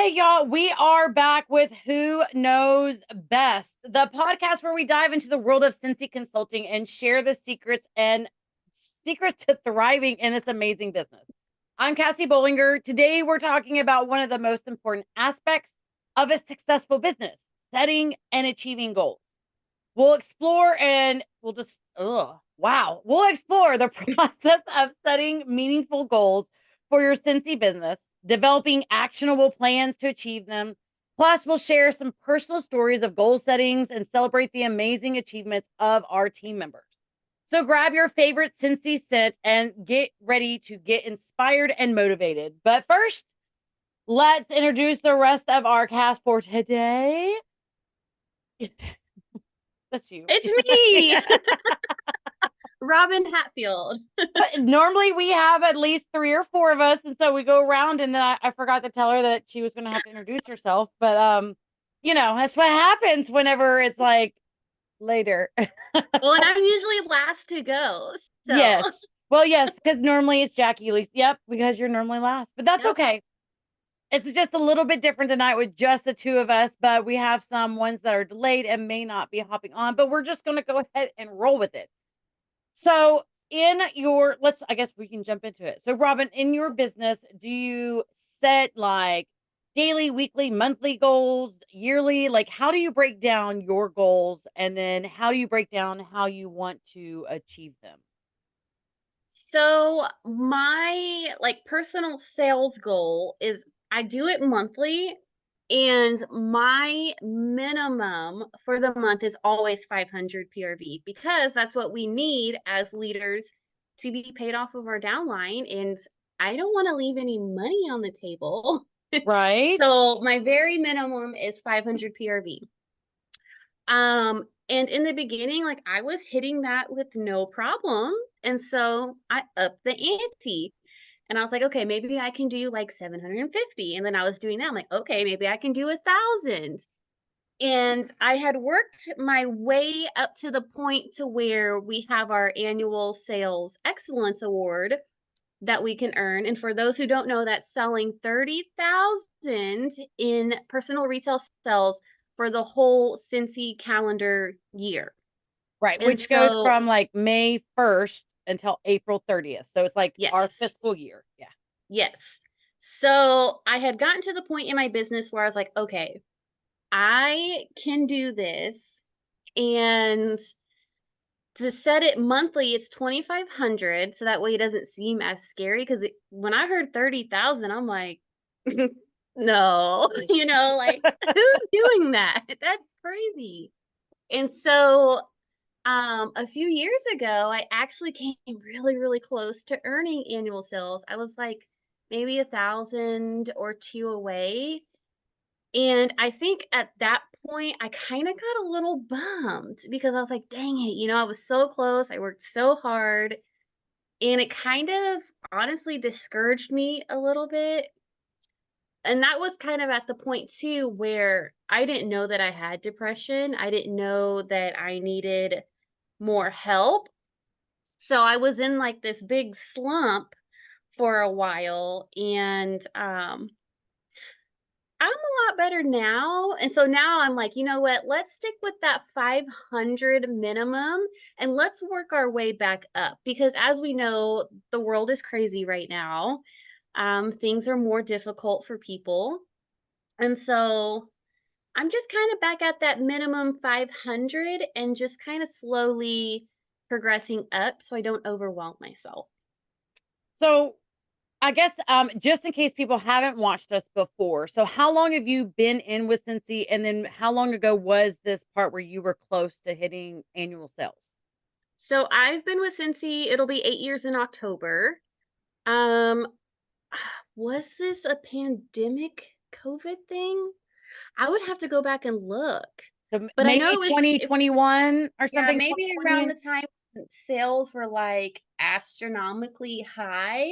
Okay, y'all, we are back with Who Knows Best, the podcast where we dive into the world of Scentsy consulting and share the secrets to thriving in this amazing business. I'm Cassie Bollinger. Today, we're talking about one of the most important aspects of a successful business, setting and achieving goals. We'll explore and we'll explore the process of setting meaningful goals for your Scentsy business, developing actionable plans to achieve them. Plus, we'll share some personal stories of goal settings and celebrate the amazing achievements of our team members. So grab your favorite Scentsy scent and get ready to get inspired and motivated. But first, let's introduce the rest of our cast for today. That's you. It's me, Robin Hatfield. Normally we have at least 3 or 4 of us, and so we go around, and then I forgot to tell her that she was going to have to introduce herself. But that's what happens whenever it's like later. Well, and I'm usually last to go. So Yes. Well, yes, because normally it's Jacqui. At least, yep, because you're normally last. But that's okay. It's just a little bit different tonight with just the 2 of us, but we have some ones that are delayed and may not be hopping on, but we're just going to go ahead and roll with it. So I guess we can jump into it. So Robin, in your business, do you set like daily, weekly, monthly goals, yearly? Like, how do you break down your goals? And then how do you break down how you want to achieve them? So my personal sales goal is I do it monthly, and my minimum for the month is always 500 PRV because that's what we need as leaders to be paid off of our downline, and I don't want to leave any money on the table. Right. So my very minimum is 500 PRV. And in the beginning, like I was hitting that with no problem. And so I upped the ante. And I was like, okay, maybe I can do like 750. And then I was doing that. I'm like, okay, maybe I can do 1,000. And I had worked my way up to the point to where we have our annual sales excellence award that we can earn. And for those who don't know, that's selling 30,000 in personal retail sales for the whole Scentsy calendar year. Right. And Which goes so, from like May 1st until April 30th. So it's like our yes, fiscal year. Yeah. yes. So I had gotten to the point in my business where I was like, okay, I can do this. And to set it monthly, it's 2,500. So that way it doesn't seem as scary. Because when I heard 30,000, I'm like, no, like who's doing that? That's crazy. And so a few years ago, I actually came really, really close to earning annual sales. I was like maybe 1,000 or 2 away. And I think at that point, I kind of got a little bummed because I was like, dang it, I was so close. I worked so hard. And it kind of honestly discouraged me a little bit. And that was kind of at the point too where I didn't know that I had depression. I didn't know that I needed more help. So I was in like this big slump for a while, and I'm a lot better now. And so now I'm like, you know what? Let's stick with that 500 minimum and let's work our way back up because as we know, the world is crazy right now. Things are more difficult for people. And so I'm just kind of back at that minimum 500 and just kind of slowly progressing up so I don't overwhelm myself. So I guess just in case people haven't watched us before. So how long have you been in with Scentsy? And then how long ago was this part where you were close to hitting annual sales? So I've been with Scentsy, it'll be 8 years in October. Um, was this a pandemic COVID thing? I would have to go back and look. So But I know maybe it was, 2021 or yeah, something, maybe around 2020. the time sales were like astronomically high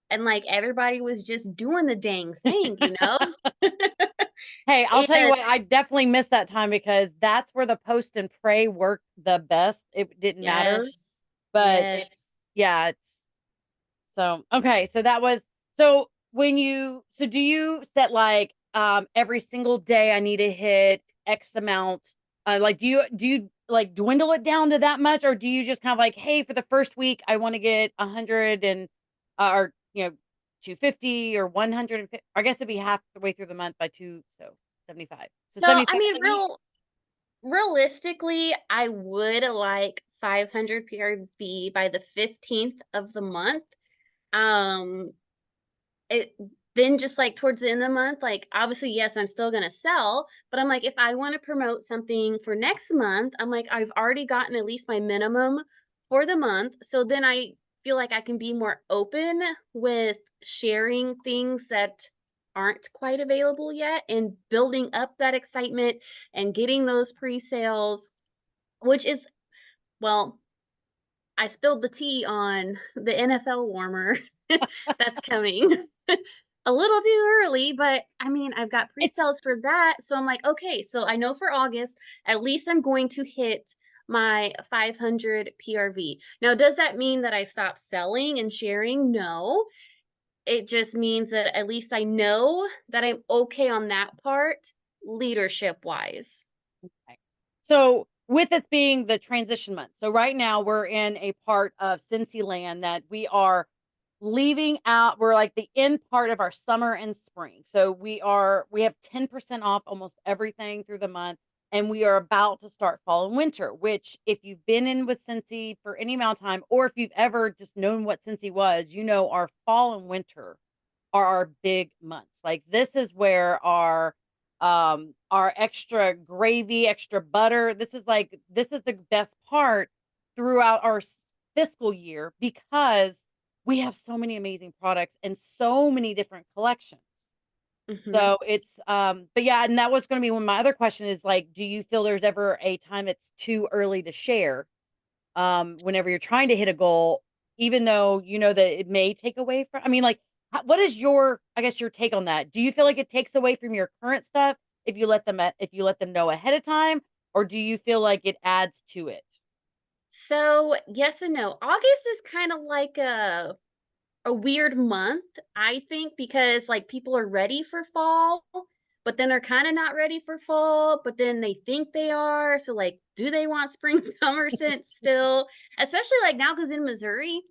and like everybody was just doing the dang thing. Hey, I'll tell you And what, I definitely missed that time because that's where the post and pray worked the best. It didn't matter, yes, but yes. it's so okay. So that was so when do you set like every single day I need to hit X amount. Like, do you like dwindle it down to that much, or do you just kind of like, hey, for the first week I want to get 100 and or 250 or 150? I guess it'd be half the way through the month by 275. So So, I 75 mean, a week. realistically, I would like 500 PRV by the 15th of the month. Um, it then just like towards the end of the month, like obviously, yes, I'm still gonna sell, but I'm like, if I want to promote something for next month, I'm like, I've already gotten at least my minimum for the month. So then I feel like I can be more open with sharing things that aren't quite available yet and building up that excitement and getting those pre-sales, which is, well, I spilled the tea on the NFL warmer that's coming a little too early, but I mean, I've got It's pre-sales for that. So I'm like, okay, so I know for August, at least I'm going to hit my 500 PRV. Now, does that mean that I stop selling and sharing? No. It just means that at least I know that I'm okay on that part, leadership wise. okay. So with it being the transition month, so right now we're in a part of Scentsy land that we are leaving out. We're like the end part of our summer and spring. So we have 10% off almost everything through the month. And we are about to start fall and winter, which if you've been in with Scentsy for any amount of time, or if you've ever just known what Scentsy was, our fall and winter are our big months. Like this is where our extra gravy, extra butter, this is the best part throughout our fiscal year because we have so many amazing products and so many different collections. Mhm. So it's but yeah, and that was going to be one my other question is like, do you feel there's ever a time it's too early to share whenever you're trying to hit a goal, even though you know that it may take away from, I mean, like, what is your, I guess, your take on that? Do you feel like it takes away from your current stuff if you let them know ahead of time, or do you feel like it adds to it? So, yes and no. August is kind of like a weird month, I think, because like people are ready for fall, but then they're kind of not ready for fall, but then they think they are. So like, do they want spring summer scent still? Especially like now because in Missouri,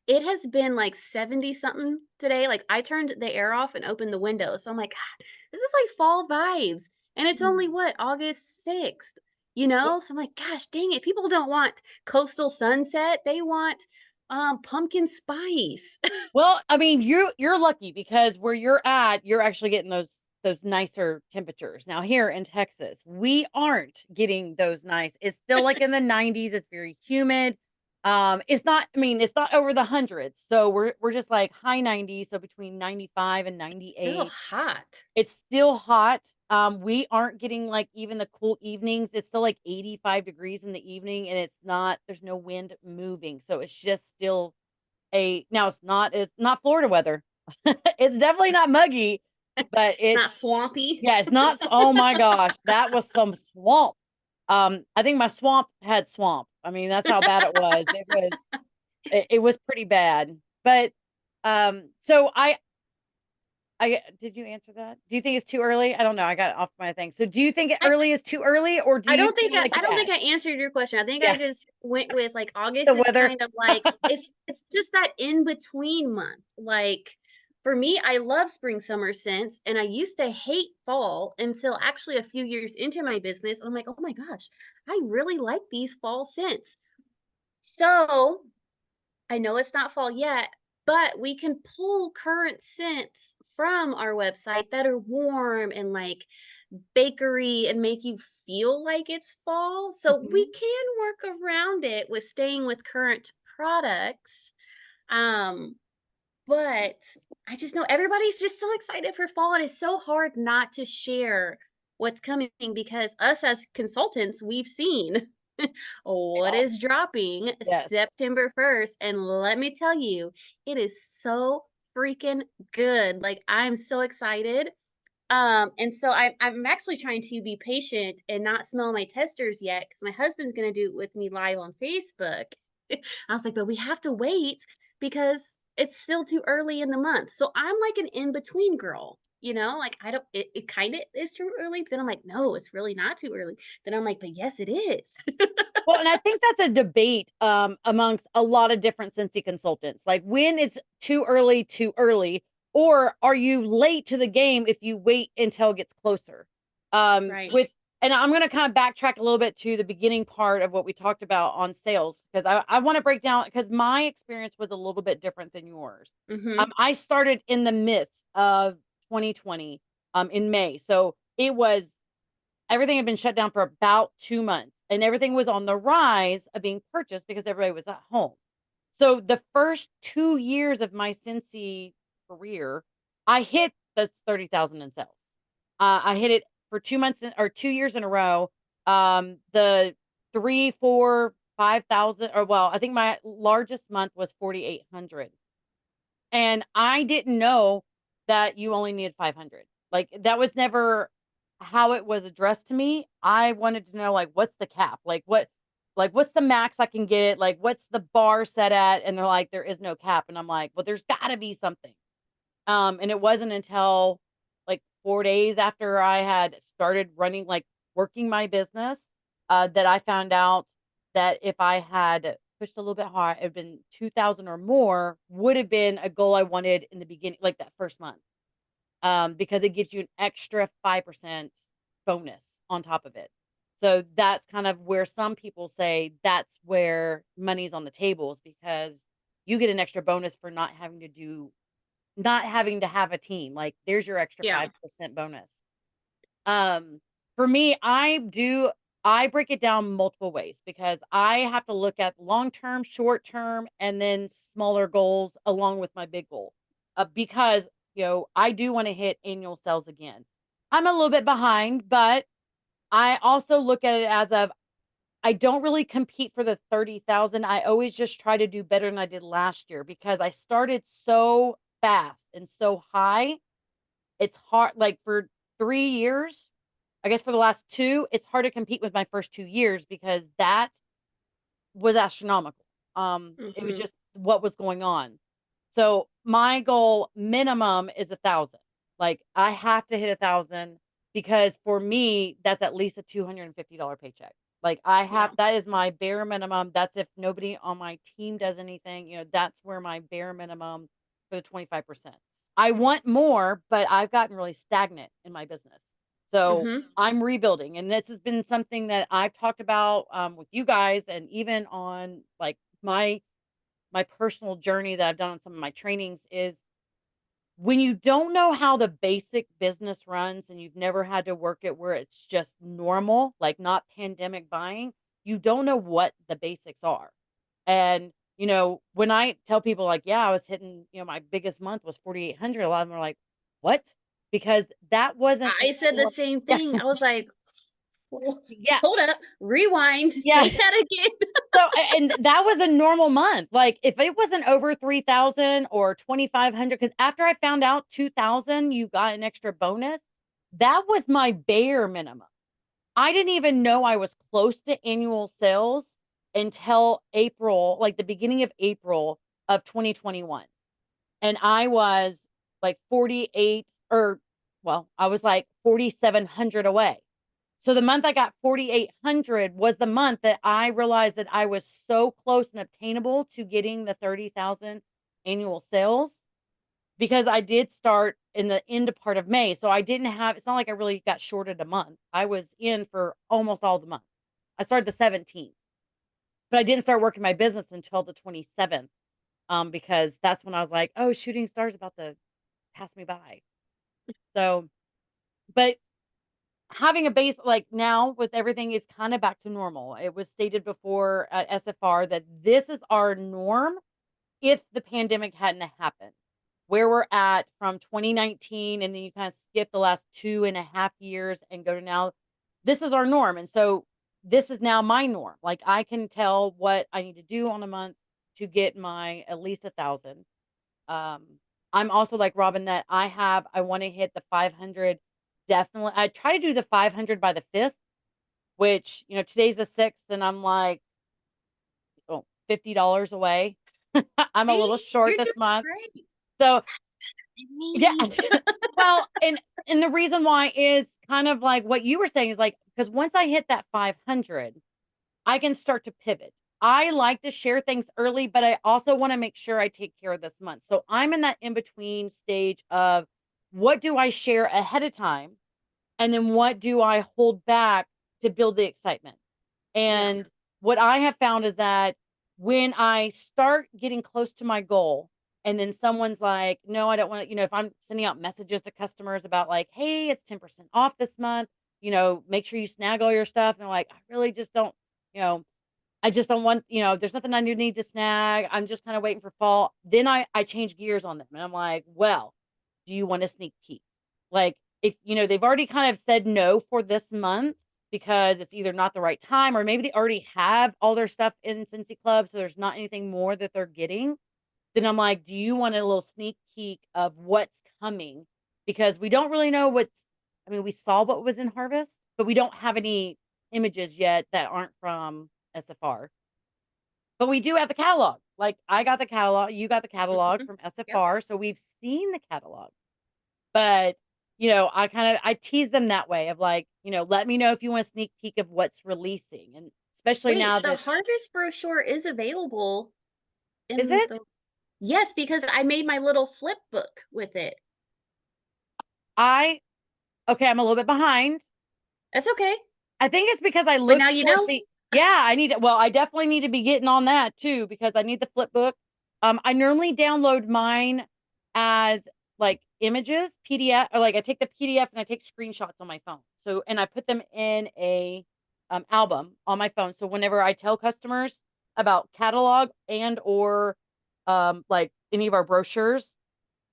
it has been like 70 something today. Like I turned the air off and opened the window. So I'm like, God, this is like fall vibes. And it's only Mm. what, August 6th, Well, So I'm like, gosh, dang it. People don't want coastal sunset. They want pumpkin spice. well, I mean, you're lucky because where you're at, you're actually getting those nicer temperatures. Now here in Texas, we aren't getting those nice. It's still like in the 90s. It's very humid. It's not, I mean, it's not over the hundreds. So we're just like high 90s, so between 95 and Still 98. hot. It's still hot. We aren't getting like even the cool evenings. It's still like 85 degrees in the evening and there's no wind moving. So it's just still it's not Florida weather. It's definitely not muggy, but Not swampy. yeah, it's not, oh my gosh, that was some swamp. I think my swamp had swamp. I mean, that's how bad it was. It was pretty bad. But so I did you answer that? Do you think it's too early? I don't know. I got off my thing. So do you think I, early is too early, or do you feel like I it don't think adds? I answered your question. I think I Yeah, just went with like August the is weather. kind of like it's just that in between month. Like for me, I love spring summer scents and I used to hate fall until actually a few years into my business. I'm like, "Oh my gosh, I really like these fall scents." So, I know it's not fall yet, but we can pull current scents from our website that are warm and like bakery and make you feel like it's fall. So we Mhm. can work around it with staying with current products. Um, but I just know everybody's just so excited for fall, and it's so hard not to share what's coming because us as consultants, we've seen what Yeah. is dropping Yes. September 1st. And let me tell you, it is so freaking good. Like, I'm so excited. And so I'm actually trying to be patient and not smell my testers yet because my husband's gonna do it with me live on Facebook. I was like, but we have to wait because it's still too early in the month. So I'm like an in-between girl, you know, like I don't, it kind of is too early, but then I'm like, no, it's really not too early. Then I'm like, but yes, it is. Well, and I think that's a debate amongst a lot of different Scentsy consultants. Like when it's too early, or are you late to the game if you wait until it gets closer? Right. With and I'm going to kind of backtrack a little bit to the beginning part of what we talked about on sales because I want to break down because my experience was a little bit different than yours. Mm-hmm. I started in the midst of 2020 in May, so it was everything had been shut down for about 2 months and everything was on the rise of being purchased because everybody was at home. So the first 2 years of my Scentsy career, I hit the 30,000 in sales. I hit it for 2 months or 2 years in a row. The three, four, 5,000, or well, I think my largest month was 4,800. And I didn't know that you only needed 500. Like that was never how it was addressed to me. I wanted to know like what's the cap? Like what's the max I can get? Like what's the bar set at? And they're like there is no cap and I'm like, "Well, there's got to be something." And it wasn't until like 4 days after I had started running like working my business that I found out that if I had pushed a little bit hard, it had been 2,000 or more would have been a goal I wanted in the beginning, like that first month, because it gives you an extra 5% bonus on top of it. So that's kind of where some people say that's where money's on the tables because you get an extra bonus for not having to have a team. Like there's your extra Yeah. 5% bonus. For me, I break it down multiple ways because I have to look at long term, short term, and then smaller goals along with my big goal. Because I do want to hit annual sales again. I'm a little bit behind, but I also look at it as of I don't really compete for the 30,000. I always just try to do better than I did last year because I started so fast and so high. It's hard like for 3 years, I guess for the last 2, it's hard to compete with my first 2 years because that was astronomical. It was Mm-hmm. just what was going on. So my goal minimum is 1,000. Like I have to hit 1,000 because for me, that's at least a $250 paycheck. Like I Yeah. have that is my bare minimum. That's if nobody on my team does anything, that's where my bare minimum for the 25%. I want more, but I've gotten really stagnant in my business. So Mm-hmm. I'm rebuilding. And this has been something that I've talked about with you guys and even on like my personal journey that I've done on some of my trainings is when you don't know how the basic business runs and you've never had to work it where it's just normal, like not pandemic buying, you don't know what the basics are. And, when I tell people like, yeah, I was hitting, my biggest month was 4,800, a lot of them are like, what? Because that wasn't a I said the norm- same Yes. thing. I was like, "Well, Yeah. hold up, rewind, Yeah. say that again." So, and that was a normal month. Like if it wasn't over 3,000 or 2,500, because after I found out 2,000, you got an extra bonus. That was my bare minimum. I didn't even know I was close to annual sales until April, like the beginning of April of 2021. And I was like 48 or well, I was like 4,700 away. So the month I got 4,800 was the month that I realized that I was so close and obtainable to getting the 30,000 annual sales because I did start in the end part of May. So I didn't have, it's not like I really got shorted a month. I was in for almost all the month. I started the 17th, but I didn't start working my business until the 27th because that's when I was like, oh, shooting stars about to pass me by. So, but having a base like now with everything is kind of back to normal. It was stated before at SFR that this is our norm if the pandemic hadn't happened. Where we're at from 2019, and then you kind of skip the last 2.5 years and go to now, this is our norm. And so this is now my norm. Like I can tell what I need to do on a month to get my at least 1,000. Um, I'm also like Robin that I want to hit the 500. Definitely. I try to do the 500 by the 5th, which, today's the 6th and I'm like, oh, $50 away. I'm a little See, short you're this doing month. great. So yeah. Me. Well, and the reason why is kind of like what you were saying is like, because once I hit that 500, I can start to pivot. I like to share things early, but I also want to make sure I take care of this month. So I'm in that in between stage of what do I share ahead of time? And then what do I hold back to build the excitement? Yeah. And what I have found is that when I start getting close to my goal, and then someone's like, no, I don't want to, if I'm sending out messages to customers about like, hey, it's 10% off this month, make sure you snag all your stuff. And they're like, I really just don't, you know, I just don't want, there's nothing I need to snag. I'm just kind of waiting for fall. Then I change gears on them and I'm like, well, do you want a sneak peek? Like if, they've already kind of said no for this month because it's either not the right time or maybe they already have all their stuff in Scentsy Club. So there's not anything more that they're getting. Then I'm like, do you want a little sneak peek of what's coming? Because we don't really know we saw what was in Harvest, but we don't have any images yet that aren't from SFR. But we do have the catalog. Like I got the catalog, you got the catalog Mhm. from Yep. SFR, so we've seen the catalog. But, I tease them that way of like, let me know if you want a sneak peek of what's releasing. And especially now Wait, the that harvest brochure is available is in it? the Yes, because I made my little flip book with it. I okay, I'm a little bit behind. That's okay. I think it's because I But now looked you towards know. the yeah, I definitely need to be getting on that too because I need the flip book. I normally download mine as like images, PDF, or like I take the PDF and I take screenshots on my phone. So, and I put them in a album on my phone. So whenever I tell customers about catalog and or like any of our brochures,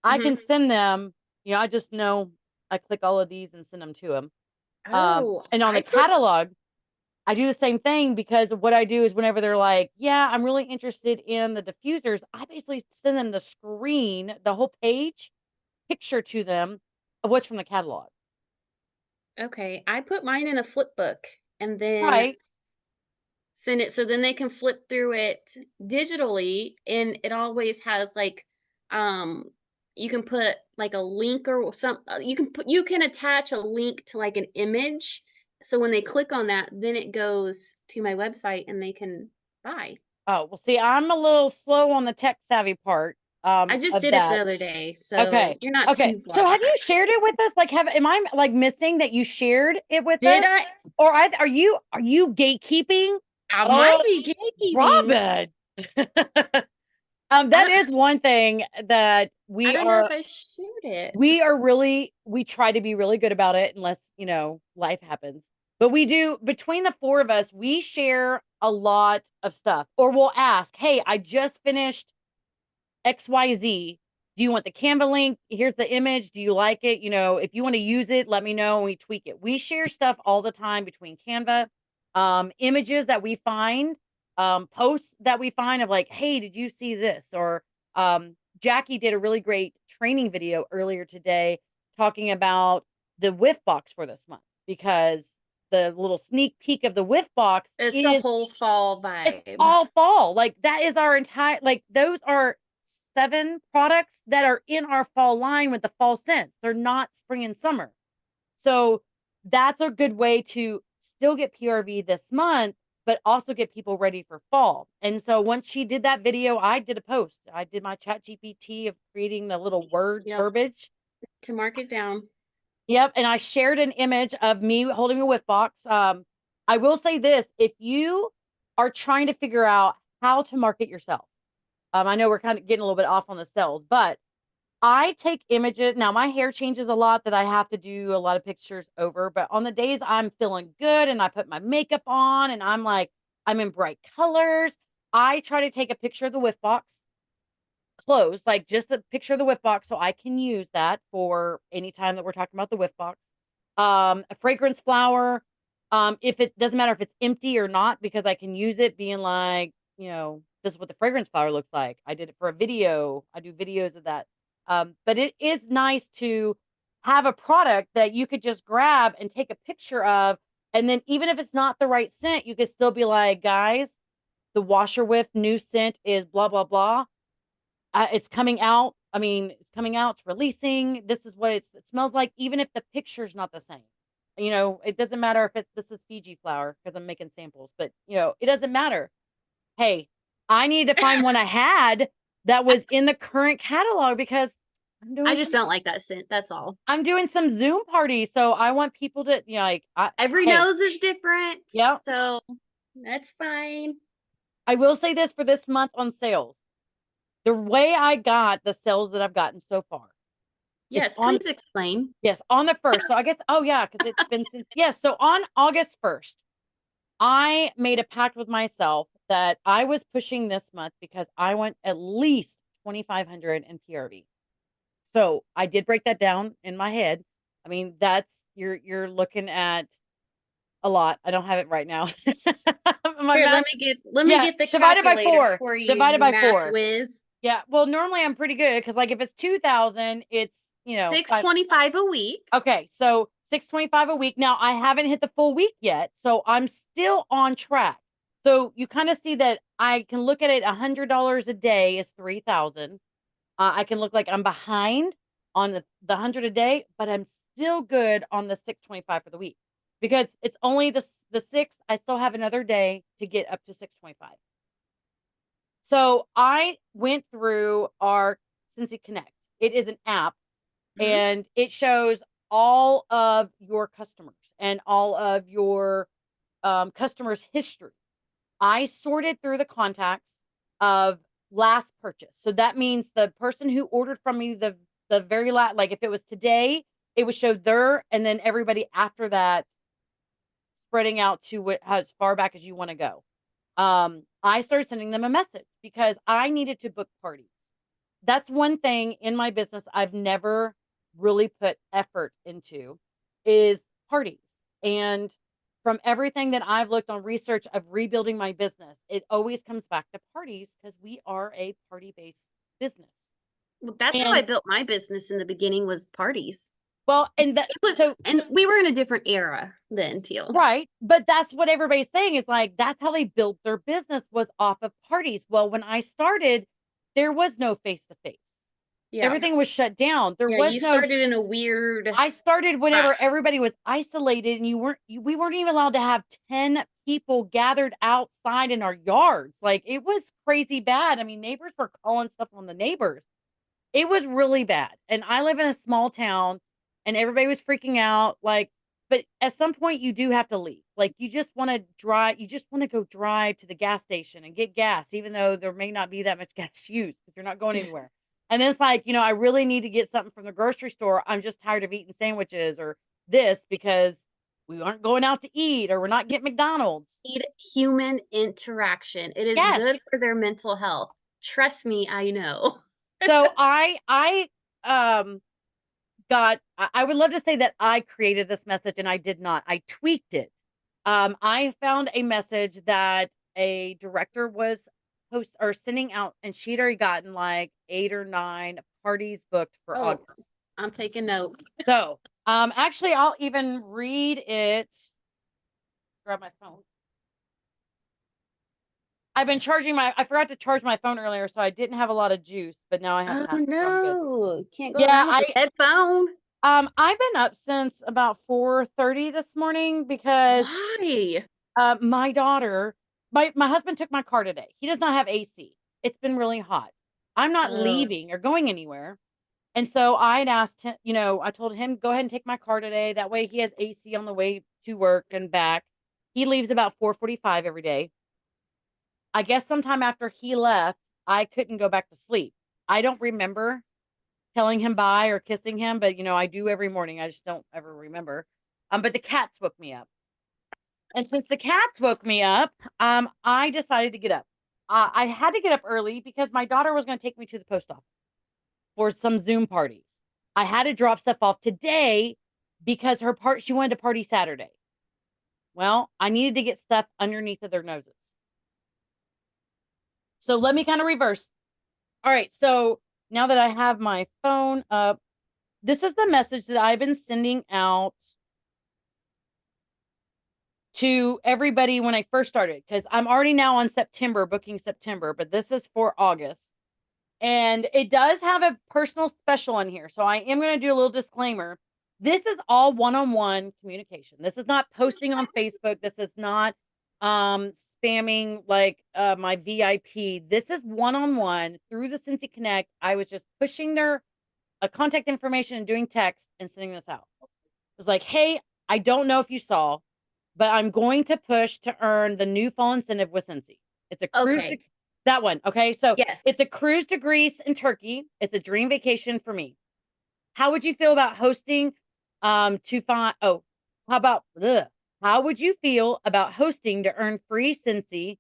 I can Mhm. send them, I just know I click all of these and send them to them. Oh, And on I the put catalog, I do the same thing because what I do is whenever they're like, yeah, I'm really interested in the diffusers, I basically send them the screen, the whole page picture to them of what's from the catalog. okay, I put mine in a flip book and then Right. send it so then they can flip through it digitally, and it always has like um you can put like a link or you can attach a link to like an image, so when they click on that then it goes to my website and they can buy. Oh, well, see, I'm a little slow on the tech savvy part I just of did it the that. other day, so Okay. you're not Okay. too far So have you behind. shared it with us? Like am I like missing that you shared it with Did us? I? Or are you gatekeeping? I might Oh, be gatekeeping. Robin. I That don't, is one thing that I don't know if I shared it. we try to be really good about it unless, life happens. But we do between the four of us, we share a lot of stuff. Or we'll ask, "Hey, I just finished XYZ. Do you want the Canva link? Here's the image. Do you like it? If you want to use it, let me know and we tweak it." We share stuff all the time between Canva, images that we find, posts that we find of like, hey, did you see this? Or Jacqui did a really great training video earlier today talking about the whiff box for this month because the little sneak peek of the whiff box It's a is whole fall it's vibe. all fall. Like that is our entire like those are 7 products that are in our fall line with the fall scents. They're not spring and summer. So that's a good way to still get PRV this month, but also get people ready for fall. And so once she did that video, I did a post. I did my chat GPT of creating the little word Yep. verbiage. To mark it down. Yep. And I shared an image of me holding a whiff box. I will say this, if you are trying to figure out how to market yourself, I know we're kind of getting a little bit off on the cells, but I take images. Now, my hair changes a lot that I have to do a lot of pictures over, but on the days I'm feeling good and I put my makeup on and I'm in bright colors, I try to take a picture of the whiff box closed, like just a picture of the whiff box so I can use that for any time that we're talking about the whiff box. A fragrance flower. If it doesn't matter if it's empty or not, because I can use it being like, this is what the fragrance flower looks like. I did it for a video. I do videos of that. But it is nice to have a product that you could just grab and take a picture of. And then even if it's not the right scent, you could still be like, guys, the washer whiff new scent is blah, blah, blah. It's coming out. I mean, it's coming out. It's releasing. This is what it smells like, even if the picture's not the same. You know, it doesn't matter if this is Fiji flower because I'm making samples, but you know, it doesn't matter. Hey, I need to find one I had that was in the current catalog because I just don't like that scent. That's all. I'm doing some Zoom parties, so I want people to, you know, like, Every hey, nose is different. yeah. So that's fine. I will say this for this month on sales. The way I got the sales that I've gotten so far is Yes, on, please explain. yes, on the 1st. So I guess, oh yeah, because it's been since, yes. So on August 1st, I made a pact with myself that I was pushing this month because I want at least 2,500 in PRV. So I did break that down in my head. I mean, that's, you're looking at a lot. I don't have it right now. My Here, math, let me yeah, get the divided by calculator 4. for you, Divided you by math 4. whiz. Yeah. Well, normally I'm pretty good because, like, if it's 2,000, it's, you know, 625 a week. Okay, so 625 a week. Now I haven't hit the full week yet, so I'm still on track. So you kind of see that I can look at it. $100 a day is 3,000. I can look like I'm behind on the 100 a day, but I'm still good on the 625 for the week because it's only the 6th. I still have another day to get up to 625. So I went through our Scentsy Connect. It is an app and it shows all of your customers and all of your customers' history. I sorted through the contacts of last purchase. So that means the person who ordered from me the very last, like if it was today, it would show their, and then everybody after that, spreading out to what, as far back as you want to go. I started sending them a message because I needed to book parties. That's one thing in my business I've never really put effort into is parties. And from everything that I've looked on research of rebuilding my business, it always comes back to parties because we are a party-based business. Well, that's how I And built my business in the beginning was parties. well, and that It was, so and we were in a different era then, Teal. right, but that's what everybody's saying is like that's how they built their business was off of parties. Well, when I started, there was no face to face. Yeah. Everything was shut down. There Yeah, was you no started in a weird I started whenever spot. everybody was isolated and we weren't even allowed to have 10 people gathered outside in our yards. Like it was crazy bad. I mean, neighbors were calling stuff on the neighbors. It was really bad. And I live in a small town and everybody was freaking out. Like, but at some point you do have to leave. Like you just want to drive, you just want to go drive to the gas station and get gas, even though there may not be that much gas used because you're not going anywhere. And then it's like, you know, I really need to get something from the grocery store. I'm just tired of eating sandwiches or this because we aren't going out to eat or we're not getting McDonald's. Need human interaction. It is Yes. good for their mental health. Trust me, I know. So I I would love to say that I created this message and I did not. I tweaked it. I found a message that a director was post or sending out, and she'd already gotten like 8 or 9 parties booked for Oh, August. I'm taking note. So, actually, I'll even read it. Grab my phone. I've been charging I forgot to charge my phone earlier, so I didn't have a lot of juice, but now I have Oh half. So I'm good. no, can't go Yeah, wrong with a dead phone. I've been up since about 4:30 this morning because Why? my daughter, my husband took my car today. He does not have AC. It's been really hot. I'm not Oh, leaving or going anywhere. And so I'd asked him, you know, I told him, go ahead and take my car today. That way he has AC on the way to work and back. He leaves about 4:45 every day. I guess sometime after he left, I couldn't go back to sleep. I don't remember telling him bye or kissing him, but you know, I do every morning. I just don't ever remember. But the cats woke me up. And since the cats woke me up, I decided to get up. I had to get up early because my daughter was going to take me to the post office for some Zoom parties. I had to drop stuff off today because she wanted to party Saturday. Well, I needed to get stuff underneath of their noses. So let me kind of reverse. All right. So now that I have my phone up, this is the message that I've been sending out to everybody when I first started, because I'm already now on September, booking September, but this is for August. And it does have a personal special in here. So I am going to do a little disclaimer. This is all one-on-one communication. This is not posting on Facebook. This is not spamming like my VIP. This is one-on-one through the Scentsy Connect. I was just pushing their contact information and doing text and sending this out. It was like, hey, I don't know if you saw, but I'm going to push to earn the new fall incentive with Scentsy. It's a cruise to that one. Okay. So Yes. it's a cruise to Greece and Turkey. It's a dream vacation for me. How would you feel about hosting to find how about how would you feel about hosting to earn free Scentsy?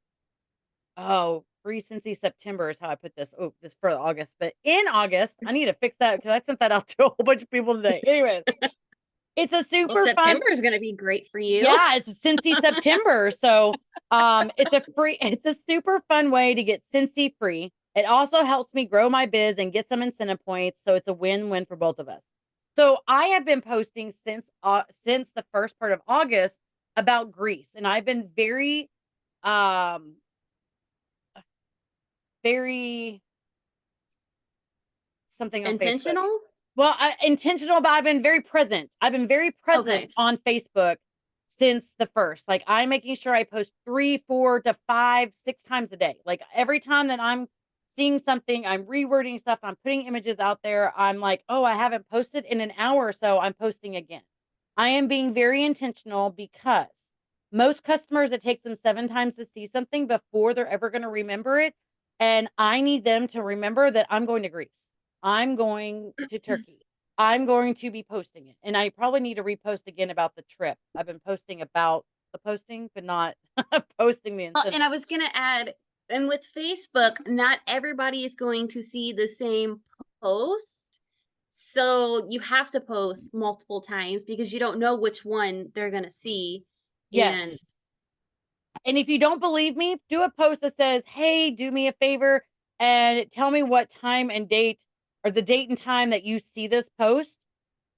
Oh, free Scentsy September is how I put this. Oh, this for August. But in August, I need to fix that because I sent that out to a whole bunch of people today. Anyways, it's a super well, fun. September is going to be great for you. Yeah, it's Scentsy September. So it's a super fun way to get Scentsy free. It also helps me grow my biz and get some incentive points. So it's a win-win for both of us. So I have been posting since the first part of August about Greece. And I've been very something on intentional. Facebook. Well, intentional, but I've been very present. I've been very present on Facebook since the first. Like I'm making sure I post 3, 4 to 5, 6 times a day. Like every time that I'm seeing something, I'm rewording stuff, I'm putting images out there. I'm like, oh, I haven't posted in an hour or so. I'm posting again. I am being very intentional because most customers, it takes them 7 times to see something before they're ever going to remember it. And I need them to remember that I'm going to Greece. I'm going to Turkey. I'm going to be posting it. And I probably need to repost again about the trip. I've been posting about the posting, but not posting the incentive. And I was going to add, and with Facebook, not everybody is going to see the same post. So you have to post multiple times because you don't know which one they're going to see. Yes. And if you don't believe me, do a post that says, hey, do me a favor and tell me what time and date or the date and time that you see this post.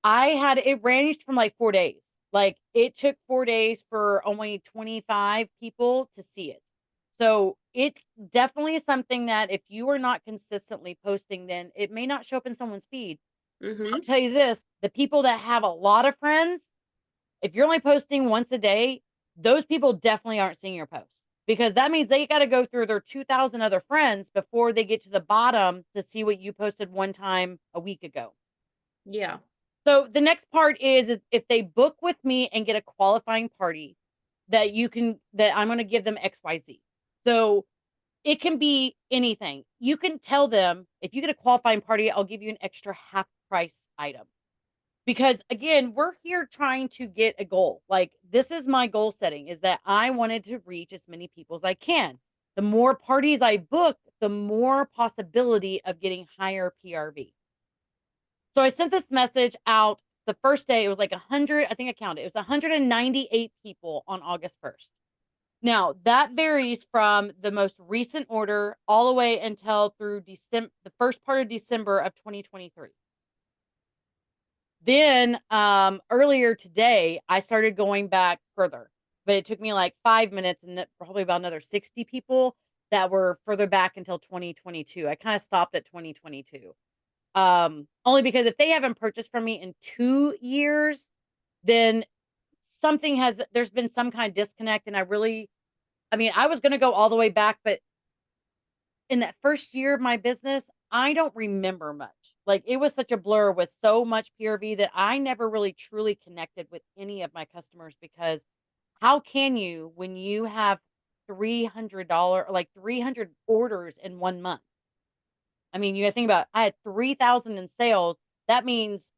It ranged from like 4 days. Like it took 4 days for only 25 people to see it. So it's definitely something that if you are not consistently posting, then it may not show up in someone's feed. I'll tell you this, the people that have a lot of friends, if you're only posting once a day, those people definitely aren't seeing your post because that means they got to go through their 2,000 other friends before they get to the bottom to see what you posted one time a week ago. Yeah. So the next part is if they book with me and get a qualifying party that I'm going to give them XYZ. So it can be anything. You can tell them if you get a qualifying party, I'll give you an extra half price item. Because again, we're here trying to get a goal. Like this is my goal setting is that I wanted to reach as many people as I can. The more parties I book, the more possibility of getting higher PRV. So I sent this message out the first day. It was like 100, I think I counted. It was 198 people on August 1st. Now that varies from the most recent order all the way until through December, the first part of December of 2023. Then earlier today, I started going back further, but it took me like 5 minutes and probably about another 60 people that were further back until 2022. I kind of stopped at 2022. Only because if they haven't purchased from me in 2 years, then there's been some kind of disconnect. And I was going to go all the way back, but in that first year of my business, I don't remember much. Like it was such a blur with so much PRV that I never really truly connected with any of my customers because how can you when you have $300, like 300 orders in 1 month? I mean, you gotta think about it. I had 3,000 in sales. That means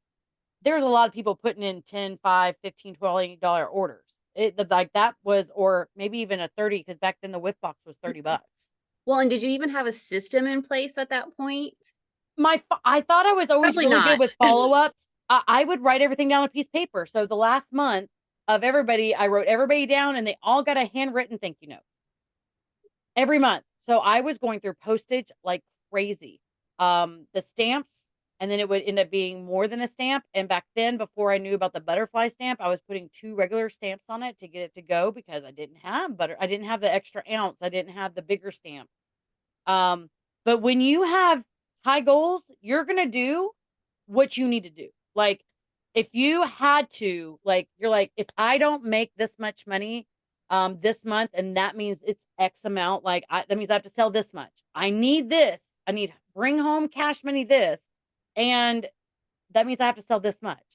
there's a lot of people putting in 10, 5, 15, $12 orders. Like that was, or maybe even a 30, because back then the whip box was $30. Well, and did you even have a system in place at that point? I thought I was always Probably really not. good with follow-ups. I would write everything down on a piece of paper. So the last month of everybody, I wrote everybody down and they all got a handwritten thank you note every month. So I was going through postage like crazy. The stamps, and then it would end up being more than a stamp. And back then, before I knew about the butterfly stamp, I was putting 2 regular stamps on it to get it to go because I didn't have I didn't have the extra ounce. I didn't have the bigger stamp. But when you have high goals, you're going to do what you need to do. Like, if you had to, like, you're like, if I don't make this much money this month, and that means it's X amount, like, that means I have to sell this much. I need this. I need bring home cash money this. And that means I have to sell this much,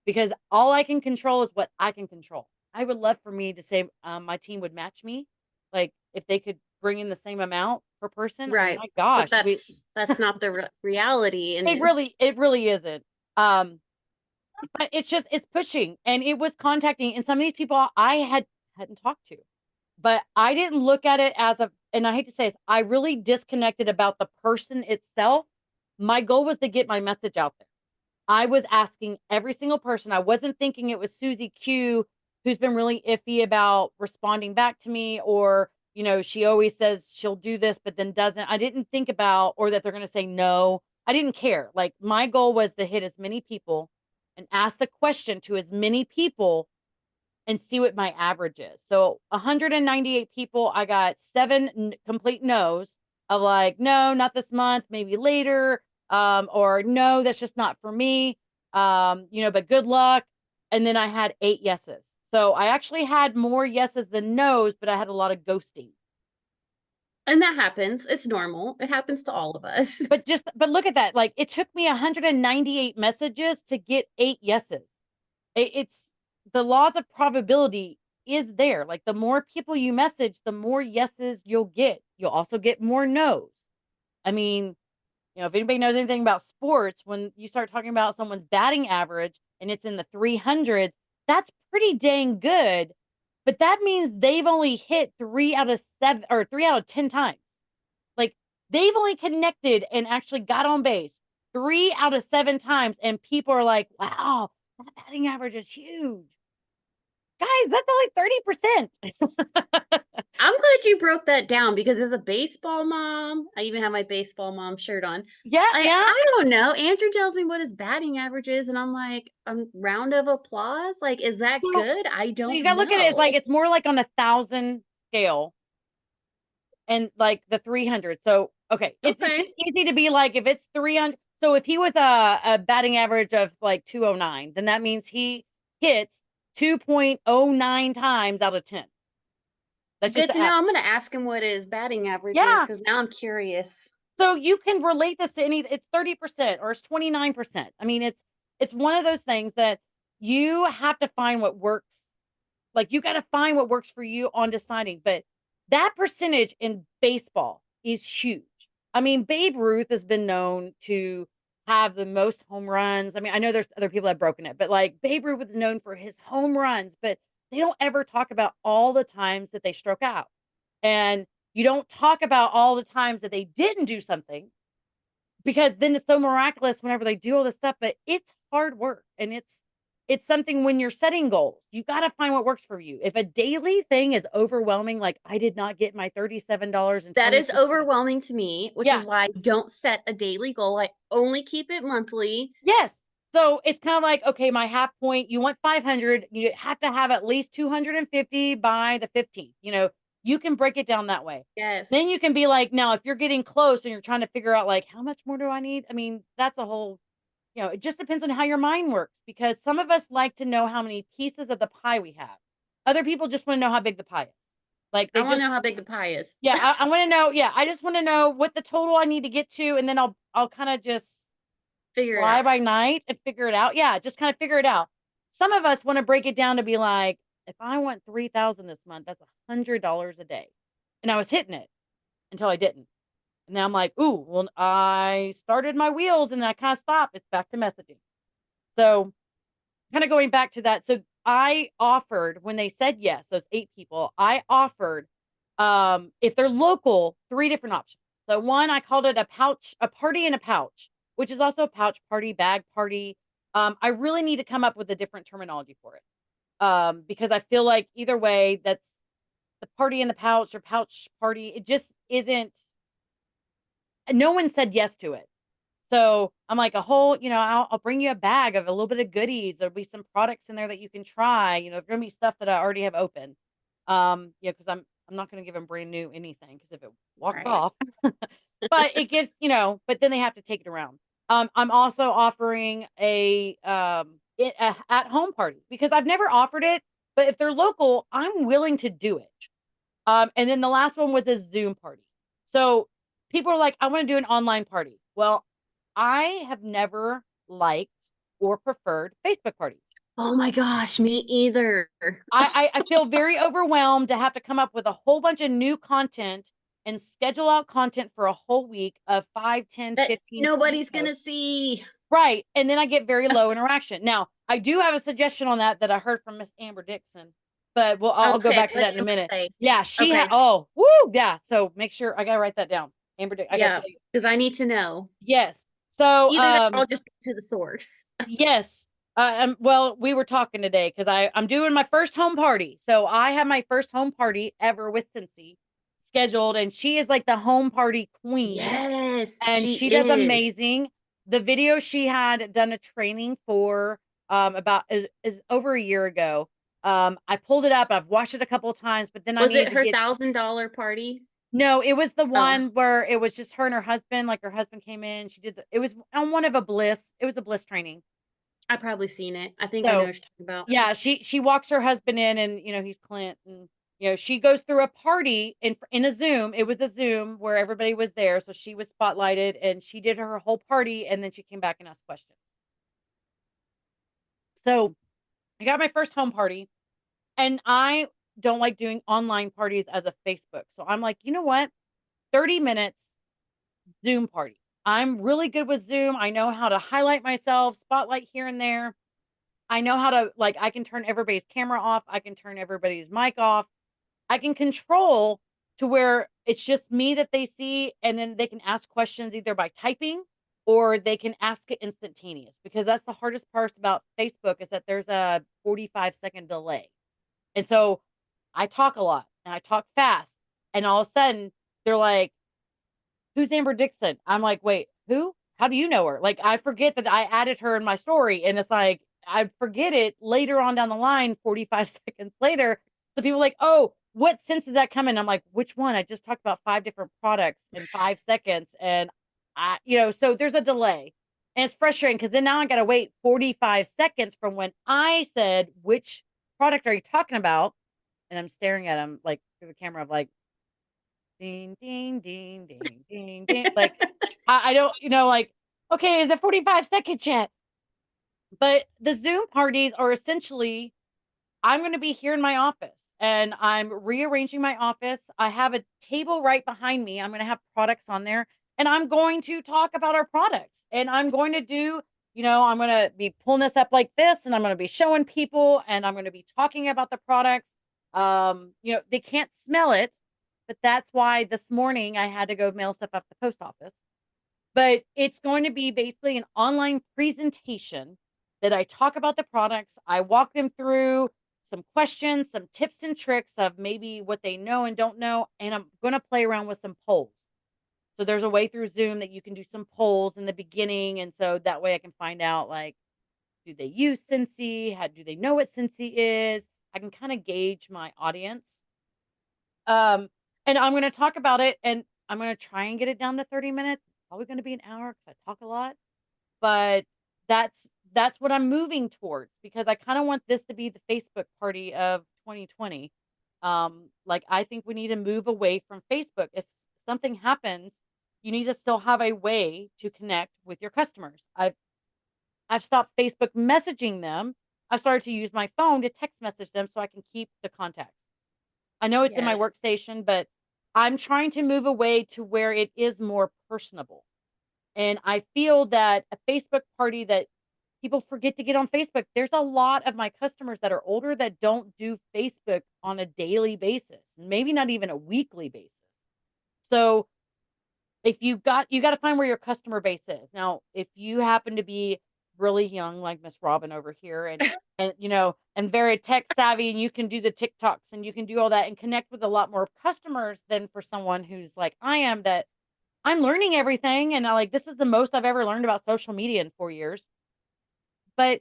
because all I can control is what I can control. I would love for me to say my team would match me. Like, if they could bring in the same amount per person, oh Right. my But gosh, that's not the reality. And it really isn't. But it's pushing, and it was contacting, and some of these people I hadn't talked to, but I didn't look at it as and I hate to say this, I really disconnected about the person itself. My goal was to get my message out there. I was asking every single person. I wasn't thinking it was Susie Q, who's been really iffy about responding back to me, or, she always says she'll do this, but then doesn't. I didn't think about, or that they're going to say no. I didn't care. Like, my goal was to hit as many people and ask the question to as many people and see what my average is. So 198 people, I got 7 complete no's of like, no, not this month, maybe later. Or no, that's just not for me. But good luck. And then I had 8 yeses. So I actually had more yeses than no's, but I had a lot of ghosting. that happens. It's normal. It happens to all of us. But look at that. Like, it took me 198 messages to get 8 yeses. It's the laws of probability is there. Like, the more people you message, the more yeses you'll get. You'll also get more no's. I mean, if anybody knows anything about sports, when you start talking about someone's batting average and it's in the 300s, that's pretty dang good. But that means they've only hit 3 out of 7 or 3 out of 10 times. Like, they've only connected and actually got on base 3 out of 7 times. And people are like, wow, that batting average is huge. Guys, that's only 30%. I'm glad you broke that down, because as a baseball mom, I even have my baseball mom shirt on. Yeah. I don't know. Andrew tells me what his batting average is, and I'm like, a round of applause? Like, is that good? I So you don't gotta look at it as like, know. it's more like on 1,000 scale and like the 300. So, okay. It's just Okay. easy to be like, if it's 300. So if he was a batting average of like 209, then that means he hits 2.09 times out of 10. That's just Good the to know. average. I'm going to ask him what his batting average is, Yeah. because now I'm curious. So you can relate this to it's 30% or it's 29%. I mean, it's one of those things that you have to find what works. Like, you got to find what works for you on deciding. But that percentage in baseball is huge. I mean, Babe Ruth has been known to have the most home runs. I mean, I know there's other people that have broken it, but like, Babe Ruth is known for his home runs, but they don't ever talk about all the times that they struck out. And you don't talk about all the times that they didn't do something, because then it's so miraculous whenever they do all this stuff. But it's hard work, and it's something when you're setting goals, you got to find what works for you. If a daily thing is overwhelming, like I did not get my $37 That is 22 overwhelming to me, which Yeah. is why I don't set a daily goal. I only keep it monthly. Yes. So it's kind of like, okay, my half point, you want 500, you have to have at least 250 by the 15th. You can break it down that way. Then Yes. you can be like, now, if you're getting close and you're trying to figure out like, how much more do I need? I mean, that's a whole, it just depends on how your mind works, because some of us like to know how many pieces of the pie we have. Other people just want to know how big the pie is. Like, I they want to just, know how big the pie is. yeah, I want to know. Yeah. I just want to know what the total I need to get to. And then I'll kind of just Figure it fly out. by night and figure it out. Yeah, just kind of figure it out. Some of us want to break it down to be like, if I want 3,000 this month, that's $100 a day. And I was hitting it until I didn't. And now I'm like, ooh, well, I started my wheels and I kind of stopped. It's back to messaging. So, kind of going back to that. So I offered, when they said yes, those 8 people, I offered, if they're local, 3 different options. So one, I called it a party in a pouch, which is also a pouch party, bag party. I really need to come up with a different terminology for it. Because I feel like either way, that's the party in the pouch or pouch party. It just isn't, no one said yes to it. So I'm like, a whole, I'll bring you a bag of a little bit of goodies. There'll be some products in there that you can try. There's going to be stuff that I already have open. Because I'm not going to give them brand new anything, because if it walks Right. off. but it gives, but then they have to take it around. I'm also offering a at home party because I've never offered it, but if they're local, I'm willing to do it. And then the last one was a Zoom party. So people are like, I want to do an online party. Well, I have never liked or preferred Facebook parties. Oh my gosh, me either. I feel very overwhelmed to have to come up with a whole bunch of new content and schedule out content for a whole week of 5, 10, That 15, 20 nobody's gonna posts. see. Right. And then I get very low interaction. Now, I do have a suggestion on that I heard from Miss Amber Dixon, but I'll go Okay, back to what that did in a Amber minute. say? Yeah, she had, Okay, oh, woo, yeah. So make sure I got to write that down. Amber Dixon, I got to yeah, tell you. because I need to know. Yes. So, Either that or I'll just go to the source. yes. Well, we were talking today because I'm doing my first home party. So I have my first home party ever with Scentsy scheduled, and she is like the home party queen, Yes, and she she does is. amazing. The video she had done a training for about is over a year ago. I pulled it up. I've watched it a couple of times, but then I Was it needed to her get $1,000 party? no, it was the Oh, one where it was just her and her husband. Like her husband came in. She did it was on one of a bliss. It was a bliss training. I probably seen it. I think I know So what you're talking about. yeah, she walks her husband in, and he's Clint, and she goes through a party in a Zoom. It was a Zoom where everybody was there, so she was spotlighted, and she did her whole party, and then she came back and asked questions. So I got my first home party, and I don't like doing online parties as a Facebook. So I'm like, you know what? 30 minutes Zoom party. I'm really good with Zoom. I know how to highlight myself, spotlight here and there. I know how to, like, I can turn everybody's camera off. I can turn everybody's mic off. I can control to where it's just me that they see, and then they can ask questions either by typing or they can ask it instantaneous, because that's the hardest part about Facebook is that there's a 45-second delay. And so I talk a lot and I talk fast, and all of a sudden they're like, who's Amber Dixon? I'm like, wait, who? How do you know her? Like, I forget that I added her in my story. And it's like, I forget it later on down the line, 45 seconds later. So people are like, oh, what sense does that come in? I'm like, which one? I just talked about 5 different products in 5 seconds. And so there's a delay. And it's frustrating because then now I got to wait 45 seconds from when I said, which product are you talking about? And I'm staring at him like through the camera of like, ding, ding, ding, ding, ding, ding. Like, I don't, like, okay, is it 45 seconds yet? But the Zoom parties are essentially, I'm going to be here in my office and I'm rearranging my office. I have a table right behind me. I'm going to have products on there, and I'm going to talk about our products, and I'm going to do, I'm going to be pulling this up like this, and I'm going to be showing people, and I'm going to be talking about the products. They can't smell it, but that's why this morning I had to go mail stuff up the post office. But it's going to be basically an online presentation that I talk about the products. I walk them through some questions, some tips and tricks of maybe what they know and don't know. And I'm going to play around with some polls. So there's a way through Zoom that you can do some polls in the beginning. And so that way I can find out, like, do they use Scentsy? How do they know what Scentsy is? I can kind of gauge my audience. Um, and I'm going to talk about it, and I'm going to try and get it down to 30 minutes. It's probably going to be an hour because I talk a lot, but that's what I'm moving towards, because I kind of want this to be the Facebook party of 2020. Like, I think we need to move away from Facebook. If something happens, you need to still have a way to connect with your customers. I've stopped Facebook messaging them. I started to use my phone to text message them so I can keep the contacts. I know it's in my Yes. workstation, but I'm trying to move away to where it is more personable. And I feel that a Facebook party, that people forget to get on Facebook. There's a lot of my customers that are older that don't do Facebook on a daily basis, maybe not even a weekly basis. So if you got to find where your customer base is. Now, if you happen to be really young, like Miss Robin over here, and very tech savvy, and you can do the TikToks and you can do all that and connect with a lot more customers than for someone who's like I am, that I'm learning everything, and this is the most I've ever learned about social media in 4 years. But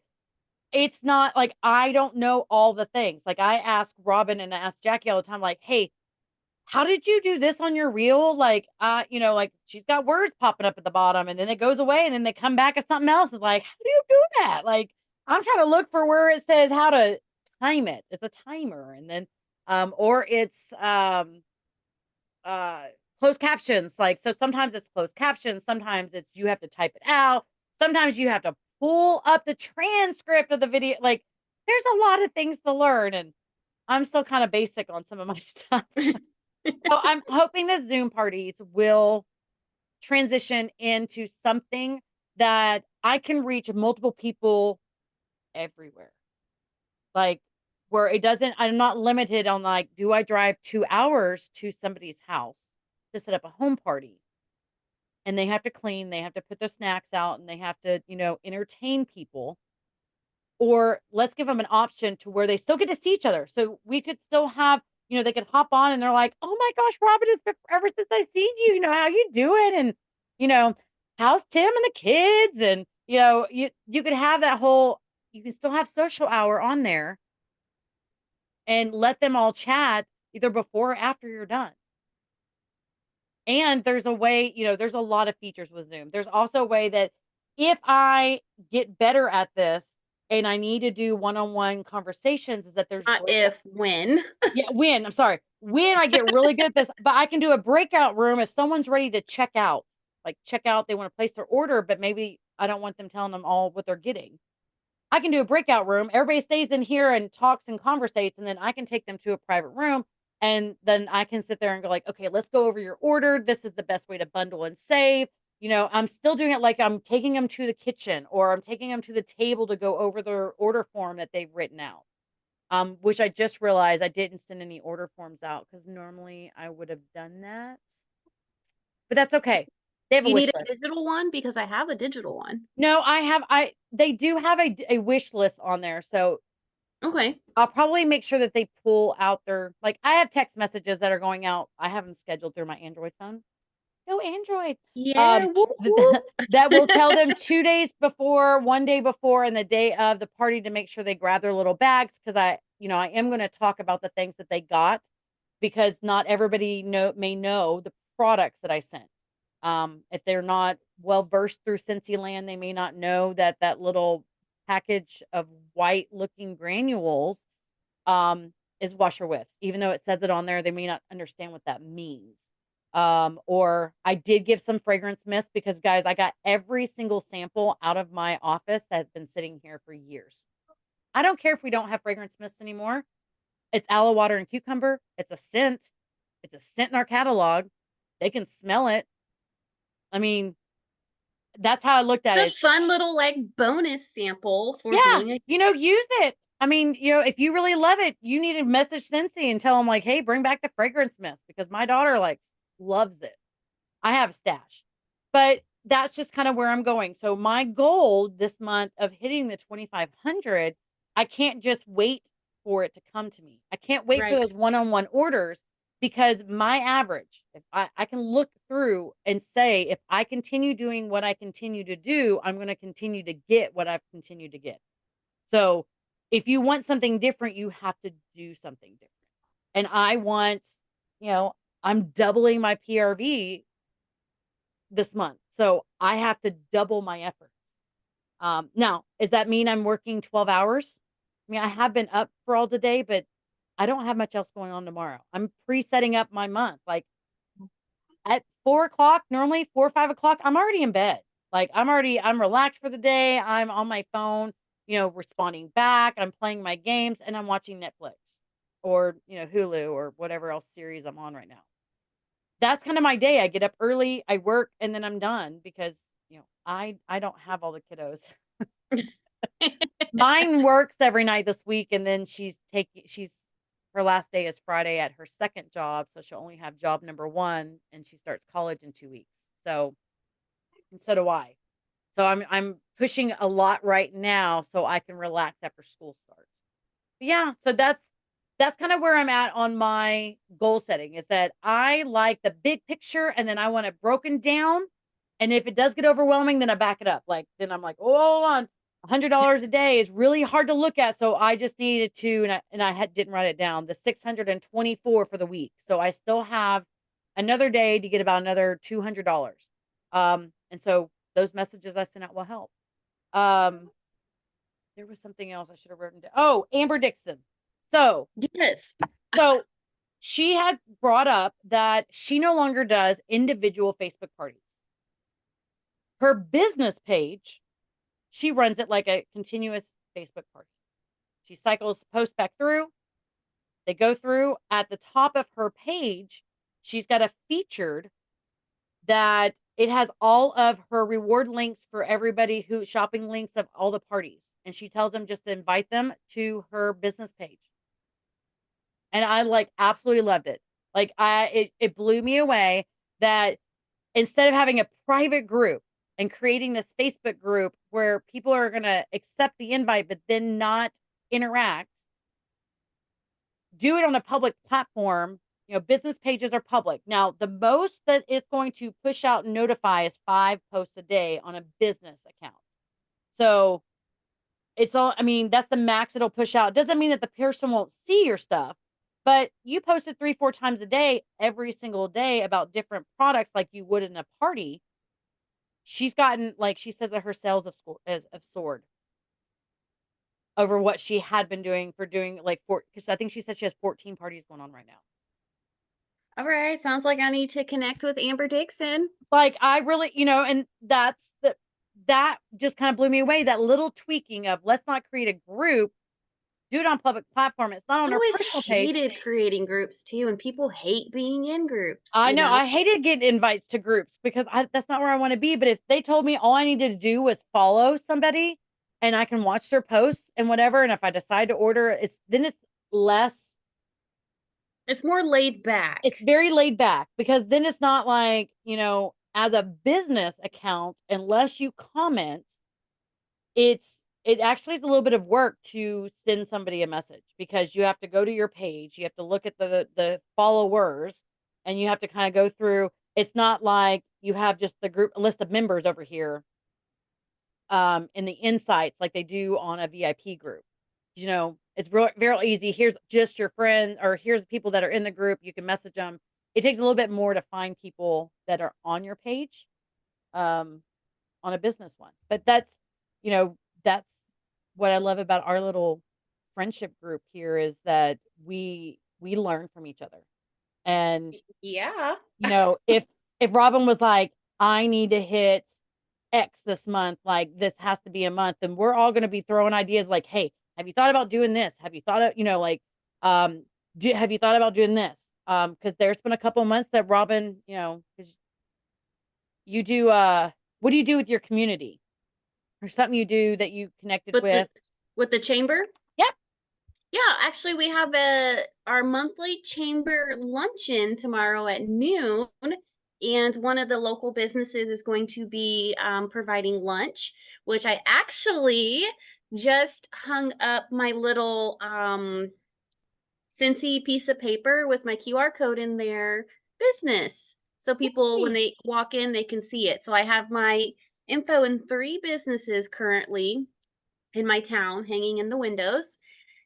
it's not like I don't know all the things. Like, I ask Robin and I ask Jacqui all the time, like, hey, how did you do this on your reel? Like, you know, like she's got words popping up at the bottom and then it goes away and then they come back as something else. It's like, how do you do that? Like, I'm trying to look for where it says how to time it. It's a timer. And then, or it's, uh, closed captions. Like, so sometimes it's closed captions. Sometimes it's, you have to type it out. Sometimes you have to pull up the transcript of the video. Like, there's a lot of things to learn. And I'm still kind of basic on some of my stuff. So I'm hoping the Zoom parties will transition into something that I can reach multiple people everywhere. Like where it doesn't, I'm not limited on like, do I drive 2 hours to somebody's house to set up a home party? And they have to clean, they have to put their snacks out, and they have to, you know, entertain people. Or let's give them an option to where they still get to see each other. So we could still have, you know, they could hop on and they're like, oh my gosh, Robin, it's been forever since I seen you. You know, how you doing? And, you know, how's Tim and the kids? And, you know, you could have that whole, you can still have social hour on there and let them all chat either before or after you're done. And there's a way, you know, there's a lot of features with Zoom. There's also a way that if I get better at this and I need to do one-on-one conversations, is that there's Not if, when. yeah, when, I'm sorry. When I get really good at this, but I can do a breakout room if someone's ready to check out. Like check out, they want to place their order, but maybe I don't want them telling them all what they're getting. I can do a breakout room. Everybody stays in here and talks and conversates, and then I can take them to a private room. And then I can sit there and go like, okay, let's go over your order. This is the best way to bundle and save. You know, I'm still doing it like I'm taking them to the kitchen or I'm taking them to the table to go over their order form that they've written out. Which I just realized I didn't send any order forms out because normally I would have done that. But that's okay. They have Do a you wish need a list. digital one? Because I have a digital one. No, they do have a wish list on there. So Okay. I'll probably make sure that they pull out their, like, I have text messages that are going out. I have them scheduled through my Android phone. Go Android. Yeah. Um, Whoop, whoop. that will tell them 2 days before, 1 day before, and the day of the party to make sure they grab their little bags. Cause I am going to talk about the things that they got because not everybody may know the products that I sent. If they're not well versed through Scentsy land, they may not know that that little package of white looking granules is washer whiffs. Even though it says it on there, they may not understand what that means. Or I did give some fragrance mist because guys, I got every single sample out of my office that has been sitting here for years. I don't care if we don't have fragrance mist anymore. It's aloe water and cucumber. It's a scent. It's a scent in our catalog. They can smell it. I mean, that's how I looked at It's it. a fun little like bonus sample for Yeah, doing a use it. I mean, if you really love it, you need to message Scentsy and tell them like, hey, bring back the fragrance mist because my daughter loves it. I have a stash, but that's just kind of where I'm going. So my goal this month of hitting the 2,500, I can't just wait for it to come to me. I can't wait for right. those one-on-one orders because my average, if I can look through and say, if I continue doing what I continue to do, I'm going to continue to get what I've continued to get. So if you want something different, you have to do something different. And I want, I'm doubling my PRV this month. So I have to double my efforts. Now, does that mean I'm working 12 hours? I mean, I have been up for all today, but I don't have much else going on tomorrow. I'm pre-setting up my month. Like at 4 o'clock, normally 4 or 5 o'clock, I'm already in bed. Like I'm relaxed for the day. I'm on my phone, responding back. I'm playing my games and I'm watching Netflix or, Hulu or whatever else series I'm on right now. That's kind of my day. I get up early, I work, and then I'm done because, I don't have all the kiddos. Mine works every night this week, and then her last day is Friday at her second job, so she'll only have job number 1, and she starts college in 2 weeks. So, and so do I. So I'm pushing a lot right now so I can relax after school starts. But yeah, so that's kind of where I'm at on my goal setting is that I like the big picture and then I want it broken down. And if it does get overwhelming, then I back it up. Like, then I'm like, oh, hold on. $100 a day is really hard to look at. So I just needed to, and I didn't write it down, the 624 for the week. So I still have another day to get about another $200. And so those messages I sent out will help. There was something else I should have written down. Oh, Amber Dixon. So, Yes. so she had brought up that she no longer does individual Facebook parties. Her business page, she runs it like a continuous Facebook party. She cycles posts back through. They go through. At the top of her page, she's got a featured that it has all of her reward links for everybody who shopping links of all the parties. And she tells them just to invite them to her business page. And I like absolutely loved it. Like it blew me away that instead of having a private group and creating this Facebook group where people are going to accept the invite, but then not interact, do it on a public platform. You know, business pages are public. Now, the most that it's going to push out and notify is 5 posts a day on a business account. So it's all, I mean, that's the max it'll push out. It doesn't mean that the person won't see your stuff, but you post it 3-4 times a day, every single day about different products like you would in a party. She's gotten, like she says that her sales have soared over what she had been doing for doing like because I think she said she has 14 parties going on right now. All right. Sounds like I need to connect with Amber Dixon. Like I really, and that just kind of blew me away. That little tweaking of let's not create a group, do it on public platform. It's not on I our always personal page. hated creating groups too, and people hate being in groups. I know. I hated getting invites to groups because that's not where I want to be. But if they told me all I needed to do was follow somebody and I can watch their posts and whatever, and if I decide to order, then it's less. It's more laid back. It's very laid back because then it's not like, as a business account, unless you comment, it actually is a little bit of work to send somebody a message because you have to go to your page, you have to look at the followers, and you have to kind of go through. It's not like you have just the group list of members over here in the insights like they do on a VIP group. It's real easy. Here's just your friend, or here's people that are in the group. You can message them. It takes a little bit more to find people that are on your page on a business one. But that's what I love about our little friendship group here is that we learn from each other. And yeah, if Robin was like, I need to hit X this month, like this has to be a month, and we're all going to be throwing ideas like, hey, have you thought about doing this? Have you thought of, have you thought about doing this? Because there's been a couple months that Robin, because you do, what do you do with your community? Or something you do that you connected with the chamber? Yep. Yeah, actually we have our monthly chamber luncheon tomorrow at noon. And one of the local businesses is going to be providing lunch, which I actually just hung up my little Scentsy piece of paper with my QR code in their business. So people, when they walk in, they can see it. So I have my info in 3 businesses currently in my town hanging in the windows.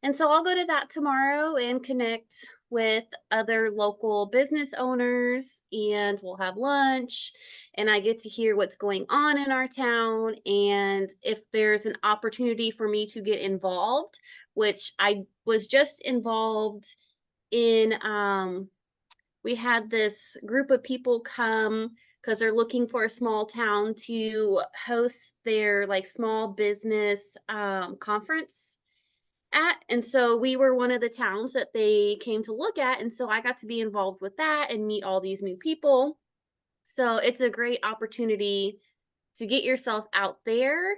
And so I'll go to that tomorrow and connect with other local business owners, and we'll have lunch, and I get to hear what's going on in our town. And if there's an opportunity for me to get involved, which I was just involved in, we had this group of people come because they're looking for a small town to host their like small business conference at. And so we were one of the towns that they came to look at. And so I got to be involved with that and meet all these new people. So it's a great opportunity to get yourself out there,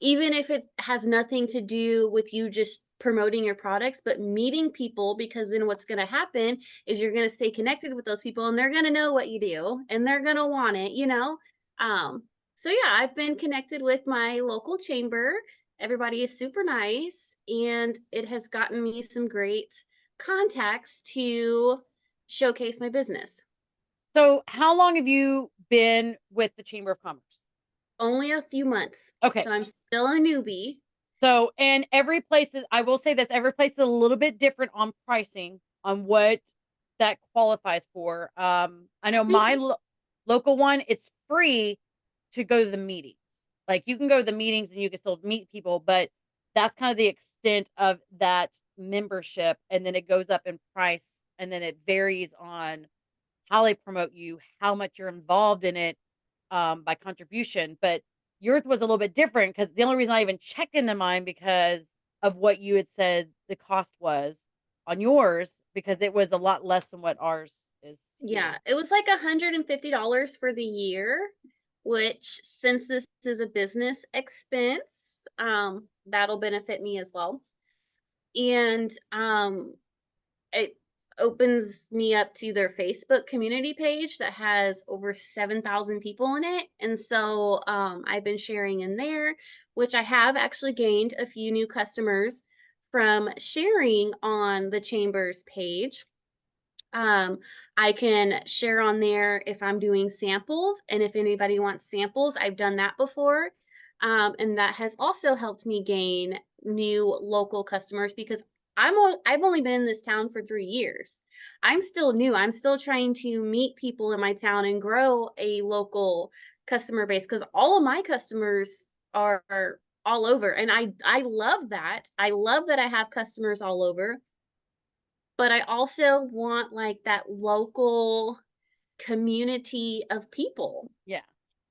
even if it has nothing to do with you just promoting your products, but meeting people, because then what's going to happen is you're going to stay connected with those people and they're going to know what you do and they're going to want it, So yeah, I've been connected with my local chamber. Everybody is super nice, and it has gotten me some great contacts to showcase my business. So how long have you been with the Chamber of Commerce? Only a few months. Okay. So I'm still a newbie. So, and every place is, I will say this, every place is a little bit different on pricing on what that qualifies for. I know Think my local one, it's free to go to the meetings. Like you can go to the meetings and you can still meet people, but that's kind of the extent of that membership. And then it goes up in price and then it varies on how they promote you, how much you're involved in it by contribution. But yours was a little bit different because the only reason I even checked into mine because of what you had said the cost was on yours because it was a lot less than what ours is Yeah, here. it was like $150 for the year, which since this is a business expense, that'll benefit me as well. And it opens me up to their Facebook community page that has over 7,000 people in it. And so I've been sharing in there, which I have actually gained a few new customers from sharing on the Chambers page. I can share on there if I'm doing samples, and if anybody wants samples, I've done that before. And that has also helped me gain new local customers because I've only been in this town for 3 years. I'm still new. I'm still trying to meet people in my town and grow a local customer base because all of my customers are all over. And I love that. I love that I have customers all over, but I also want like that local community of people. Yeah.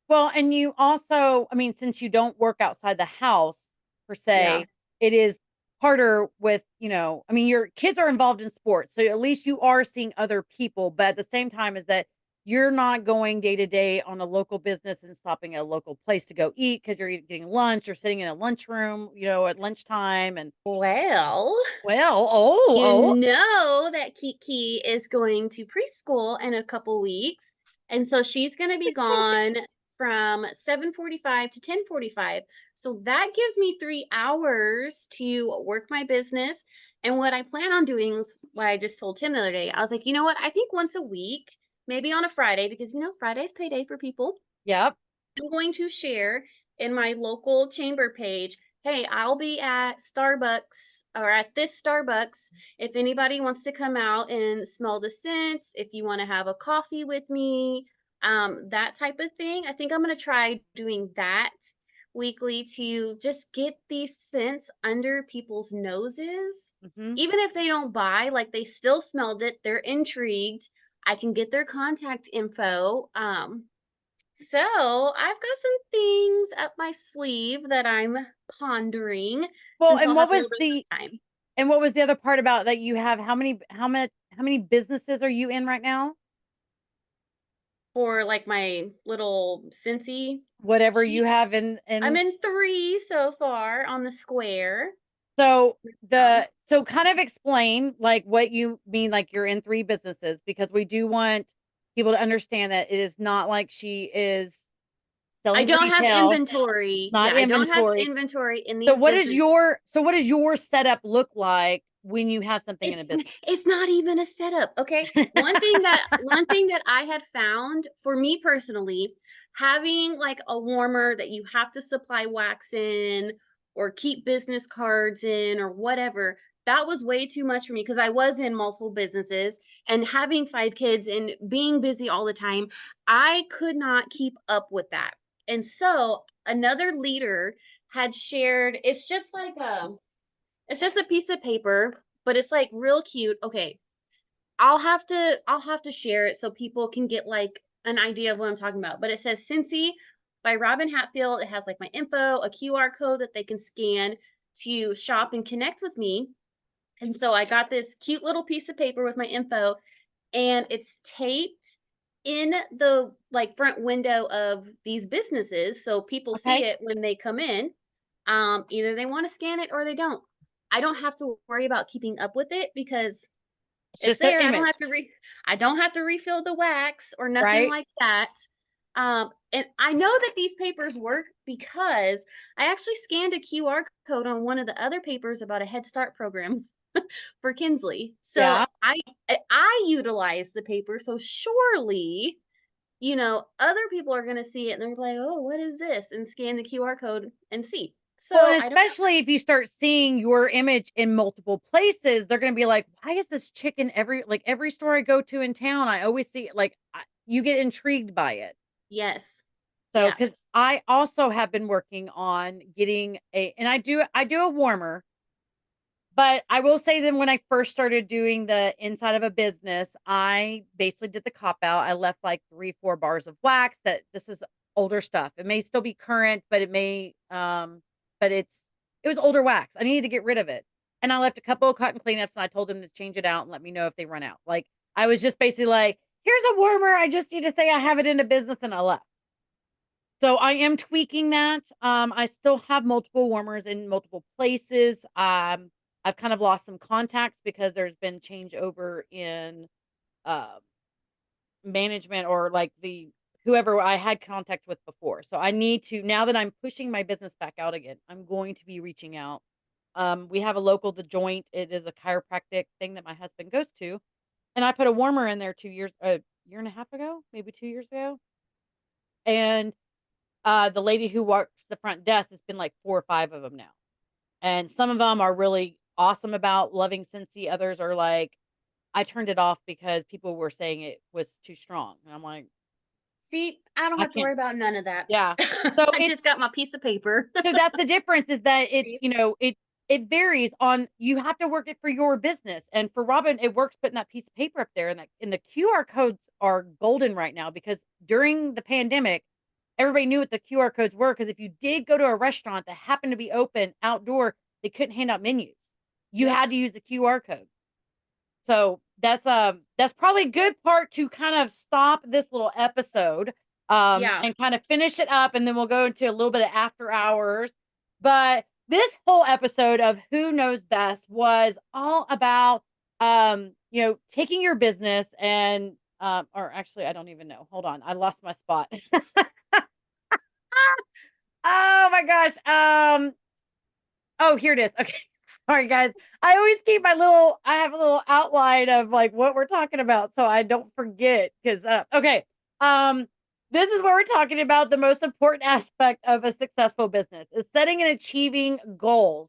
Well, and you also, I mean, since you don't work outside the house per Yeah. se, it is harder with, I mean, your kids are involved in sports. So at least you are seeing other people. But at the same time, is that you're not going day to day on a local business and stopping at a local place to go eat because you're getting lunch or sitting in a lunchroom, at lunchtime. And Well, well, you oh, know that Kiki is going to preschool in a couple weeks. And so she's going to be gone from 7:45 to 10:45. So that gives me 3 hours to work my business. And what I plan on doing is what I just told Tim the other day. I was like, you know what? I think once a week, maybe on a Friday, because Friday's payday for people. yep. I'm going to share in my local chamber page, hey, I'll be at Starbucks or at this Starbucks. If anybody wants to come out and smell the scents, if you want to have a coffee with me, that type of thing. I think I'm going to try doing that weekly to just get these scents under people's noses. Hmm. Even if they don't buy, like they still smelled it, they're intrigued. I can get their contact info. So I've got some things up my sleeve that I'm pondering Well, since I'll have a little bit of time and what was the other part about that you have? How many businesses are you in right now? for like my little Scentsy Whatever you sheet. have I'm in in 3 so far on the square. so Um, so kind of explain like what you mean like you're in three businesses because we do want people to understand that it is not like she is I selling don't have retail, inventory. not Yeah, I don't have inventory. inventory in So these businesses. what does your setup look like when you have something in a business? It's not even a setup, okay? One thing that I had found for me personally, having like a warmer that you have to supply wax in or keep business cards in or whatever, that was way too much for me because I was in multiple businesses and having 5 kids and being busy all the time, I could not keep up with that. And so another leader had shared, it's just a piece of paper, but it's like real cute. Okay. I'll have to share it so people can get like an idea of what I'm talking about. But it says Scentsy by Robin Hatfield. It has like my info, a QR code that they can scan to shop and connect with me. And so I got this cute little piece of paper with my info and it's taped in the like front window of these businesses so people see Okay. it when they come in. Either they want to scan it or they don't. I don't have to worry about keeping up with it because It's it's just their there. image, I don't have to refill the wax or nothing right? like that. And I know that these papers work because I actually scanned a QR code on one of the other papers about a Head Start program for Kinsley. So Yeah. I utilize the paper. So surely, you know, other people are going to see it and they're like, oh, what is this? And scan the QR code and see. Well, So and I don't, especially if you start seeing your image in multiple places, they're going to be like, why is this chicken every store I go to in town? I always see it. Like, you get intrigued by it. yes. So, Yeah. because I also have been working on getting and I do a warmer, but I will say that when I first started doing the inside of a business, I basically did the cop out. I left like 3, 4 bars of wax that this is older stuff. It may still be current, but but it was older wax. I needed to get rid of it. And I left a couple of cotton cleanups and I told them to change it out and let me know if they run out. Like, I was just basically like, here's a warmer. I just need to say I have it in a business, and I left. So I am tweaking that. I still have multiple warmers in multiple places. I've kind of lost some contacts because there's been changeover in uh, management, or like the whoever I had contact with before. So I need to, now that I'm pushing my business back out again, I'm going to be reaching out. We have a local, The Joint. It is a chiropractic thing that my husband goes to, and I put a warmer in there 2 years, a year and a half ago, maybe 2 years ago, and the lady who works the front desk, has been like 4 or 5 of them now. And some of them are really awesome about loving Scentsy. Others are like, I turned it off because people were saying it was too strong. And I'm like, See, I don't I have to can't. worry about none of that. Yeah. So I just got my piece of paper. that's the difference, is that See? it varies on, you have to work it for your business. And for Robin, it works putting that piece of paper up there, and the QR codes are golden right now, because during the pandemic, everybody knew what the QR codes were, because if you did go to a restaurant that happened to be open outdoor, they couldn't hand out menus. You had to use the QR code. So that's probably a good part to kind of stop this little episode, Yeah. and kind of finish it up, and then we'll go into a little bit of after hours. But this whole episode of Who Knows Best was all about taking your business and or actually, I don't even know. Hold on. I lost my spot. Oh my gosh. Oh, here it is. Okay. Sorry, guys. I always keep I have a little outline of like what we're talking about so I don't forget. Because, okay. This is where we're talking about the most important aspect of a successful business is setting and achieving goals.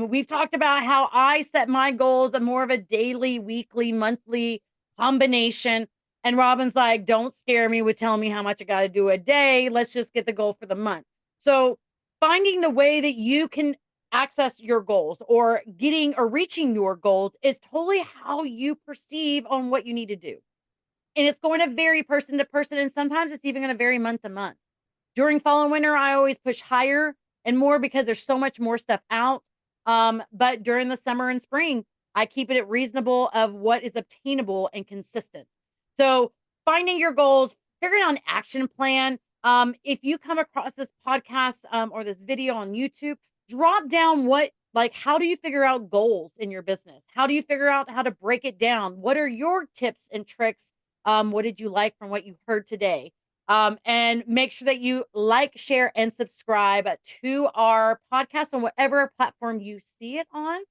We've talked about how I set my goals of more of a daily, weekly, monthly combination. And Robin's like, don't scare me with telling me how much I got to do a day. Let's just get the goal for the month. So finding the way that you can access your goals, or getting or reaching your goals, is totally how you perceive on what you need to do. And it's going to vary person to person. And sometimes it's even going to vary month to month. During fall and winter, I always push higher and more because there's so much more stuff out. But during the summer and spring, I keep it at reasonable of what is obtainable and consistent. So finding your goals, figuring out an action plan. If you come across this podcast or this video on YouTube, drop down how do you figure out goals in your business? How do you figure out how to break it down? What are your tips and tricks? What did you like from what you heard today? And make sure that you like, share, and subscribe to our podcast on whatever platform you see it on.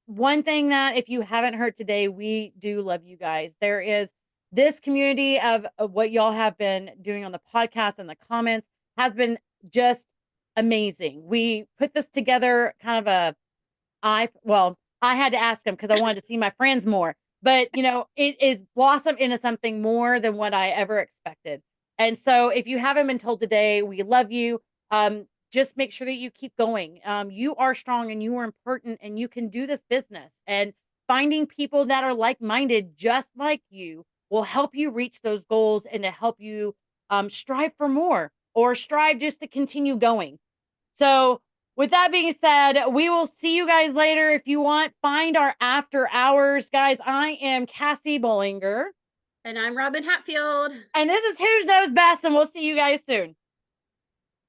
One thing that if you haven't heard today, we do love you guys. There is this community of what y'all have been doing on the podcast and the comments has been just amazing. We put this together kind of I had to ask them because I wanted to see my friends more. But, it is blossomed into something more than what I ever expected. And so if you haven't been told today, we love you. Just make sure that you keep going. You are strong and you are important and you can do this business. And finding people that are like-minded, just like you, will help you reach those goals and to help you strive for more, or strive just to continue going. So with that being said, we will see you guys later. If you want, find our after hours. Guys, I am Cassie Bollinger. And I'm Robin Hatfield. And this is Who Knows Best, and we'll see you guys soon.